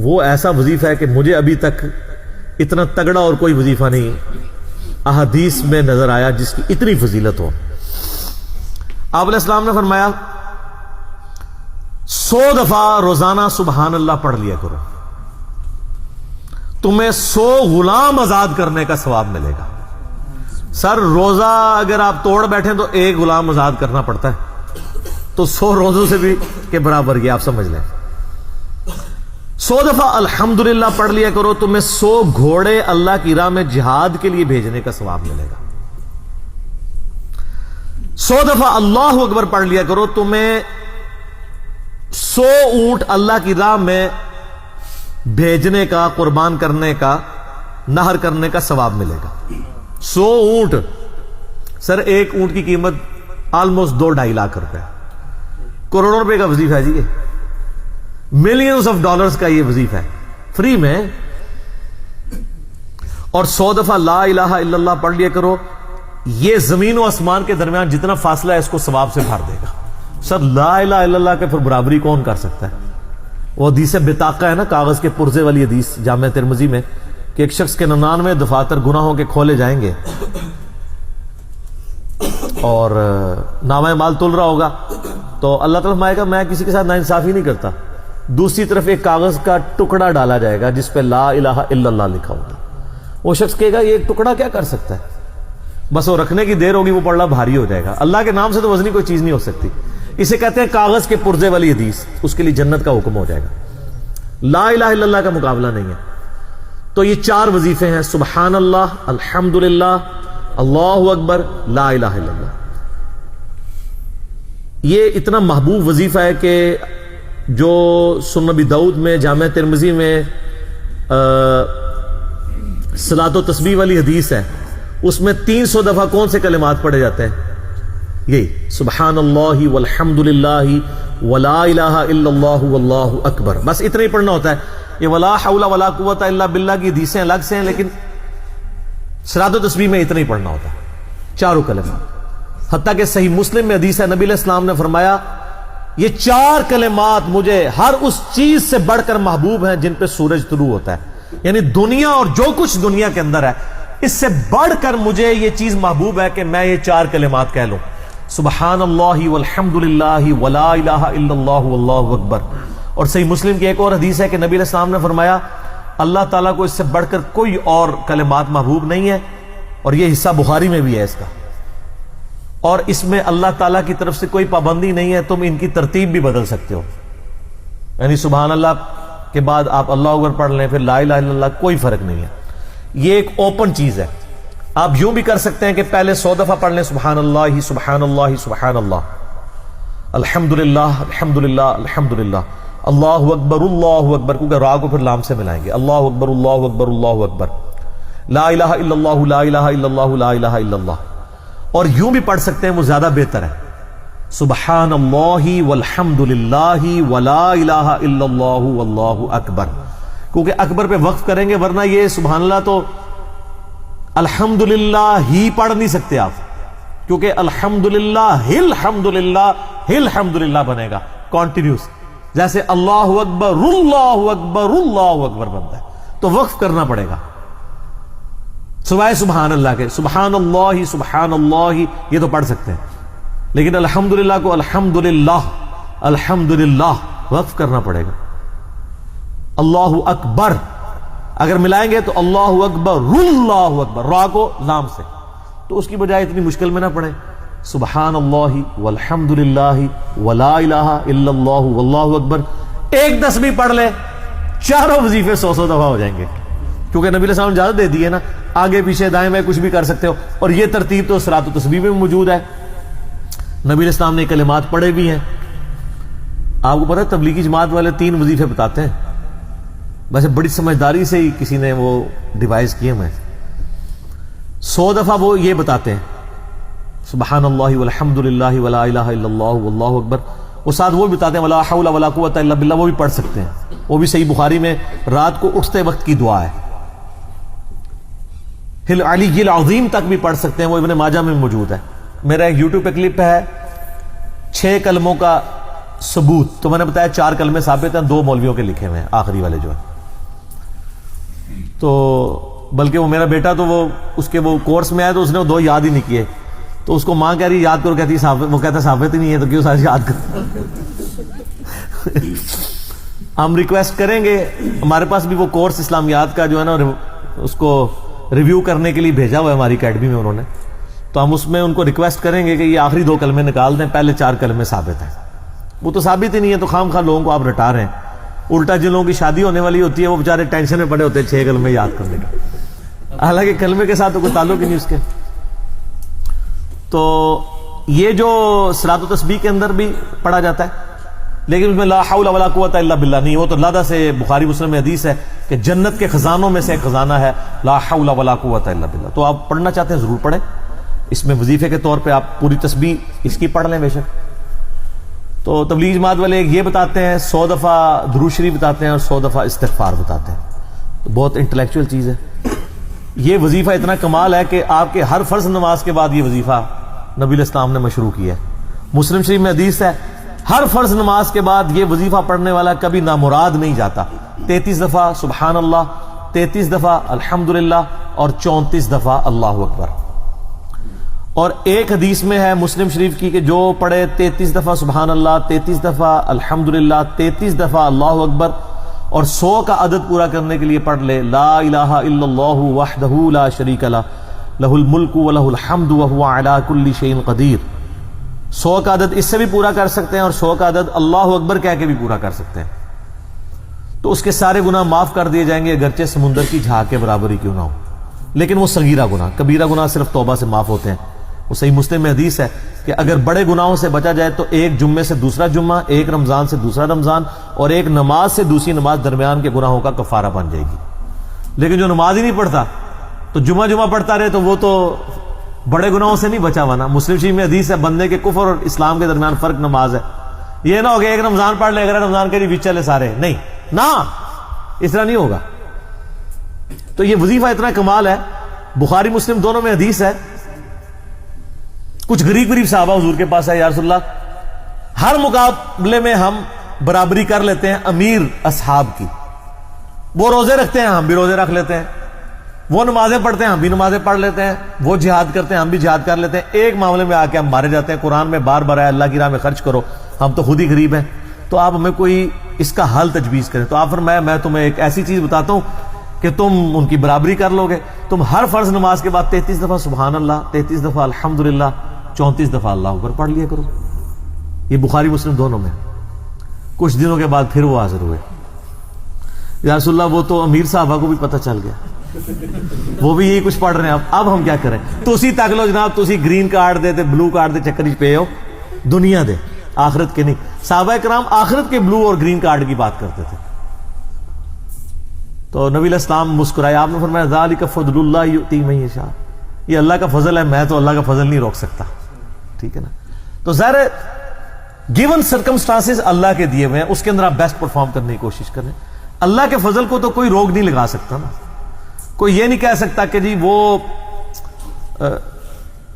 وہ ایسا وظیفہ ہے کہ مجھے ابھی تک اتنا تگڑا اور کوئی وظیفہ نہیں احادیث میں نظر آیا جس کی اتنی فضیلت ہو۔ آپ علیہ السلام نے فرمایا 100 دفعہ روزانہ سبحان اللہ پڑھ لیا کرو، تمہیں 100 غلام آزاد کرنے کا ثواب ملے گا۔ سر روزہ اگر آپ توڑ بیٹھیں تو ایک غلام آزاد کرنا پڑتا ہے، تو 100 روزوں سے بھی کے برابر یہ آپ سمجھ لیں۔ 100 دفعہ الحمدللہ پڑھ لیا کرو، تمہیں 100 گھوڑے اللہ کی راہ میں جہاد کے لیے بھیجنے کا ثواب ملے گا۔ 100 دفعہ اللہ اکبر پڑھ لیا کرو، تمہیں 100 اونٹ اللہ کی راہ میں بھیجنے کا، قربان کرنے کا، نہر کرنے کا ثواب ملے گا۔ 100 اونٹ، سر ایک اونٹ کی قیمت آلموسٹ 2-2.5 لاکھ روپے، کروڑوں روپے کا وظیفہ ہے جی، یہ ملینز آف ڈالرز کا یہ وظیفہ ہے فری میں۔ اور 100 دفعہ لا الہ الا اللہ پڑھ لیا کرو، یہ زمین و آسمان کے درمیان جتنا فاصلہ ہے اس کو ثواب سے بھر دے گا۔ سر لا الہ الا اللہ کے پھر برابری کون کر سکتا ہے؟ وہ حدیث بطاقہ ہے نا، کاغذ کے پرزے والی حدیث جامع ترمذی میں، کہ ایک شخص کے 99 دفاتر گناہوں کے کھولے جائیں گے اور نامہ مال تل رہا ہوگا، تو اللہ تعالیٰ فرمائے گا میں کسی کے ساتھ ناانصافی نہیں کرتا۔ دوسری طرف ایک کاغذ کا ٹکڑا ڈالا جائے گا جس پہ لا الہ الا اللہ لکھا ہوگا۔ وہ شخص کہے گا یہ ایک ٹکڑا کیا کر سکتا ہے، بس وہ رکھنے کی دیر ہوگی، وہ پڑھنا بھاری ہو جائے گا۔ اللہ کے نام سے تو وزنی کوئی چیز نہیں ہو سکتی، اسے کہتے ہیں کاغذ کے پرزے والی حدیث، اس کے لیے جنت کا حکم ہو جائے گا۔ لا الہ الا اللہ کا مقابلہ نہیں ہے۔ تو یہ 4 وظیفے ہیں، سبحان اللہ، الحمدللہ، اللہ اکبر، لا الہ الا اللہ۔ یہ اتنا محبوب وظیفہ ہے کہ جو سنن ابی داؤد میں، جامع ترمذی میں صلاۃ و تسبیح والی حدیث ہے، اس میں 300 دفعہ کون سے کلمات پڑھے جاتے ہیں؟ یہی سبحان اللہ والحمدللہ ولا الہ الا اللہ واللہ اکبر، بس اتنا ہی پڑھنا ہوتا ہے۔ یہ ولا حول ولا قوت الا باللہ کی حدیثیں الگ سے ہیں، لیکن صلاۃ و تسبیح میں اتنا ہی پڑھنا ہوتا ہے، 4 کلمات۔ حتیٰ کہ صحیح مسلم میں حدیث ہے، نبی علیہ السلام نے فرمایا یہ 4 کلمات مجھے ہر اس چیز سے بڑھ کر محبوب ہیں جن پہ سورج طلوع ہوتا ہے، یعنی دنیا اور جو کچھ دنیا کے اندر ہے اس سے بڑھ کر مجھے یہ چیز محبوب ہے کہ میں یہ 4 کلمات کہہ لوں، سبحان اللہ والحمدللہ ولا الہ الا اللہ واللہ اکبر۔ اور صحیح مسلم کی ایک اور حدیث ہے کہ نبی علیہ السلام نے فرمایا اللہ تعالیٰ کو اس سے بڑھ کر کوئی اور کلمات محبوب نہیں ہے، اور یہ حصہ بخاری میں بھی ہے اس کا، اور اس میں اللہ تعالیٰ کی طرف سے کوئی پابندی نہیں ہے، تم ان کی ترتیب بھی بدل سکتے ہو، یعنی سبحان اللہ کے بعد آپ اللہ اکبر پڑھ لیں، پھر لا الہ الا اللہ، کوئی فرق نہیں ہے۔ یہ ایک اوپن چیز ہے، آپ یوں بھی کر سکتے ہیں کہ پہلے 100 دفعہ پڑھ لیں سبحان اللہ سبحان اللہ سبحان اللہ، الحمدللہ الحمدللہ الحمدللہ، اللہ اکبر، کیونکہ را کو پھر لام سے ملائیں گے، اللہ اکبر اللہ اکبر اللہ اکبر، لا الہ الا اللہ لا الہ الا اللہ لا الہ الا اللہ۔ اور یوں بھی پڑھ سکتے ہیں، وہ زیادہ بہتر ہے، سبحان اللہ والحمدللہ ولا الہ الا اللہ واللہ اکبر، کیونکہ اکبر پہ وقف کریں گے، ورنہ یہ سبحان اللہ تو الحمدللہ ہی پڑھ نہیں سکتے آپ، کیونکہ الحمدللہ الحمدللہ بنے گا کانٹینیوس، جیسے اللہ اکبر اللہ اکبر اللہ اکبر بنتا ہے، تو وقف کرنا پڑے گا سوائے سبحان اللہ کے۔ سبحان اللہ یہ تو پڑھ سکتے ہیں، لیکن الحمدللہ کو الحمدللہ وقف کرنا پڑے گا۔ اللہ اکبر اگر ملائیں گے تو اللہ اکبر، را کو لام سے، تو اس کی بجائے اتنی مشکل میں نہ پڑھیں، سبحان اللہ والحمدللہ ولا الہ الا اللہ واللہ اکبر، ایک تسبیح پڑھ لے، 4 وظیفے 100 دفعہ ہو جائیں گے، کیونکہ نبی علیہ السلام نے اجازت دے دی ہے نا، آگے پیچھے دائیں بائیں کچھ بھی کر سکتے ہو، اور یہ ترتیب تو صلاۃ و تسبیح میں موجود ہے، نبی علیہ السلام نے کلمات پڑھے بھی ہیں۔ آپ کو پتہ ہے تبلیغی جماعت والے 3 وظیفے بتاتے ہیں، ویسے بڑی سمجھداری سے ہی کسی نے وہ ڈیوائز کیے ہیں، 100 دفعہ وہ یہ بتاتے ہیں سبحان اللہ والحمدللہ ولا الہ الا اللہ واللہ اکبر، وہ ساتھ وہ بھی بتاتے ہیں ولا حول ولا قوت الا باللہ، وہ بھی پڑھ سکتے ہیں، وہ بھی صحیح بخاری میں رات کو اٹھتے وقت کی دعا ہے، العلی العظیم تک بھی پڑھ سکتے ہیں، وہ ابن ماجہ میں موجود ہے۔ میرا ایک یوٹیوب پہ کلپ ہے 6 کلموں کا ثبوت، تو میں نے بتایا 4 کلمے ثابت ہیں، 2 مولویوں کے لکھے ہوئے ہیں، آخری والے جو ہیں۔ تو بلکہ وہ میرا بیٹا تو وہ اس کے وہ کورس میں آیا تو اس نے وہ 2 یاد ہی نہیں کیے، تو اس کو ماں کہہ رہی یاد کرو، کہتی وہ کہتا ثابت ہی نہیں ہے تو کیوں سارے یاد کرو۔ ہم ریکویسٹ کریں گے، ہمارے پاس بھی وہ کورس اسلامیات کا جو ہے نا اس کو ریویو کرنے کے لیے بھیجا ہوا ہے ہماری اکیڈمی میں انہوں نے، تو ہم اس میں ان کو ریکویسٹ کریں گے کہ یہ آخری 2 کلمے نکال دیں، پہلے 4 کلمے ثابت ہیں۔ وہ تو ثابت ہی نہیں ہے تو خام خواہ لوگوں کو آپ رٹا رہے ہیں۔ الٹا جن لوگوں کی شادی ہونے والی ہوتی ہے وہ بیچارے ٹینشن میں پڑے ہوتے ہیں 6 کلمے یاد کرنے کا، حالانکہ کلمے کے ساتھ تو کوئی تعلق ہی نہیں اس کے۔ تو یہ جو صلاۃ و تسبیح کے اندر بھی پڑھا جاتا ہے، لیکن اس میں لا حول ولا قوت الا باللہ نہیں، وہ تو لادہ سے بخاری مسلم میں حدیث ہے کہ جنت کے خزانوں میں سے ایک خزانہ ہے لا حول ولا قوت الا باللہ۔ تو آپ پڑھنا چاہتے ہیں ضرور پڑھیں، اس میں وظیفے کے طور پہ آپ پوری تسبیح اس کی پڑھ لیں بے شک۔ تو تبلیغ جماعت والے یہ بتاتے ہیں 100 دفعہ درود شریف بتاتے ہیں اور 100 دفعہ استغفار بتاتے ہیں، تو بہت انٹلیکچوئل چیز ہے۔ یہ وظیفہ اتنا کمال ہے کہ آپ کے ہر فرض نماز کے بعد یہ وظیفہ نبی علیہ السلام نے مشروع کیا ہے۔ مسلم شریف میں حدیث ہے ہر فرض نماز کے بعد یہ وظیفہ پڑھنے والا کبھی نامراد نہیں جاتا۔ 33 دفعہ سبحان اللہ، 33 دفعہ الحمدللہ اور 34 دفعہ اللہ اکبر۔ اور ایک حدیث میں ہے مسلم شریف کی کہ جو پڑھے 33 دفعہ سبحان اللہ، 33 دفعہ الحمدللہ، 33 دفعہ اللہ اکبر اور 100 کا عدد پورا کرنے کے لیے پڑھ لے لا الہ الا اللہ وحدہ لا شریک لہ لہ الملک ولہ الحمد وہو علی کل شیء قدیر، 100 کا عدد اس سے بھی پورا کر سکتے ہیں اور 100 کا عدد اللہ اکبر کہہ کے بھی پورا کر سکتے ہیں، تو اس کے سارے گناہ معاف کر دیے جائیں گے اگرچہ سمندر کی جھاگ کے برابر ہی کیوں نہ ہو، لیکن وہ صغیرہ گناہ، کبیرہ گناہ صرف توبہ سے معاف ہوتے ہیں۔ وہ صحیح مسلم میں حدیث ہے کہ اگر بڑے گناہوں سے بچا جائے تو ایک جمعے سے دوسرا جمعہ، ایک رمضان سے دوسرا رمضان اور ایک نماز سے دوسری نماز درمیان کے گناہوں کا کفارہ بن جائے گی۔ لیکن جو نماز ہی نہیں پڑھتا تو جمعہ پڑھتا رہے تو وہ تو بڑے گناہوں سے نہیں بچا ہوا نا۔ مسلم شریف میں حدیث ہے بندے کے کفر اور اسلام کے درمیان فرق نماز ہے۔ یہ نہ ہوگا ایک رمضان پڑھ لے اگر رمضان کے لیے بیچ چلے سارے، نہیں نہ، اس طرح نہیں ہوگا۔ تو یہ وظیفہ اتنا کمال ہے، بخاری مسلم دونوں میں حدیث ہے۔ کچھ غریب صحابہ حضور کے پاس ہے، یا رسول اللہ ہر مقابلے میں ہم برابری کر لیتے ہیں امیر اصحاب کی، وہ روزے رکھتے ہیں ہم بھی روزے رکھ لیتے ہیں، وہ نمازیں پڑھتے ہیں ہم بھی نمازیں پڑھ لیتے ہیں، وہ جہاد کرتے ہیں ہم بھی جہاد کر لیتے ہیں، ایک معاملے میں آ کے ہم مارے جاتے ہیں۔ قرآن میں بار بار آیا اللہ کی راہ میں خرچ کرو، ہم تو خود ہی غریب ہیں، تو آپ ہمیں کوئی اس کا حل تجویز کریں۔ تو آپ فرمایا میں تمہیں ایک ایسی چیز بتاتا ہوں کہ تم ان کی برابری کر لو گے، تم ہر فرض نماز کے بعد 33 دفعہ سبحان اللہ، 33 دفعہ الحمدللہ، 34 دفعہ اللہ اکبر پڑھ لیا کرو۔ یہ بخاری مسلم دونوں میں۔ کچھ دنوں کے بعد پھر وہ حاضر ہوئے، یا رسول اللہ وہ تو امیر صحابہ کو بھی پتہ چل گیا، وہ بھی یہی کچھ پڑھ رہے ہیں، اب ہم کیا کریں؟ تو اسی تک لو جناب، تو اسی گرین کارڈ دے بلو کارڈ دے چکر پہ ہو، دنیا دے آخرت کے نہیں۔ صحابہ کرام آخرت کے بلو اور گرین کارڈ کی بات کرتے تھے۔ تو نبی علیہ السلام مسکرائے، آپ نے فرمایا ذالک فضل اللہ یؤتی من یشاء، یہ اللہ کا فضل ہے، میں تو اللہ کا فضل نہیں روک سکتا، ٹھیک ہے نا۔ تو ظاہر ہے گیون سرکمسٹانسز اللہ کے دیے ہوئے ہیں، اس کے اندر آپ بیسٹ پرفارم کرنے کی کوشش کریں۔ اللہ کے فضل کو تو کوئی روک نہیں لگا سکتا نا، کوئی یہ نہیں کہہ سکتا کہ جی وہ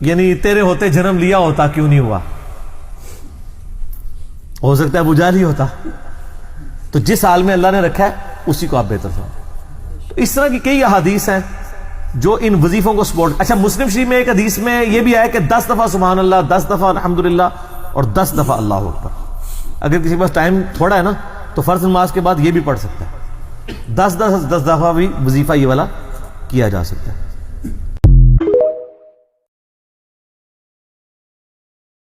یعنی تیرے ہوتے جنم لیا ہوتا کیوں نہیں ہوا، ہو سکتا ہے ابو جہل ہی ہوتا۔ تو جس حال میں اللہ نے رکھا ہے اسی کو آپ بہتر سمجھیں۔ تو اس طرح کی کئی احادیث ہیں جو ان وظیفوں کو سپورٹ۔ اچھا مسلم شریف میں ایک حدیث میں یہ بھی آیا کہ 10 دفعہ سبحان اللہ، 10 دفعہ الحمدللہ اور 10 دفعہ اللہ اکبر۔ اگر کسی کے پاس ٹائم تھوڑا ہے نا تو فرض نماز کے بعد یہ بھی پڑھ سکتا ہے، 10 دفعہ بھی وظیفہ یہ والا کیا جا سکتا ہے۔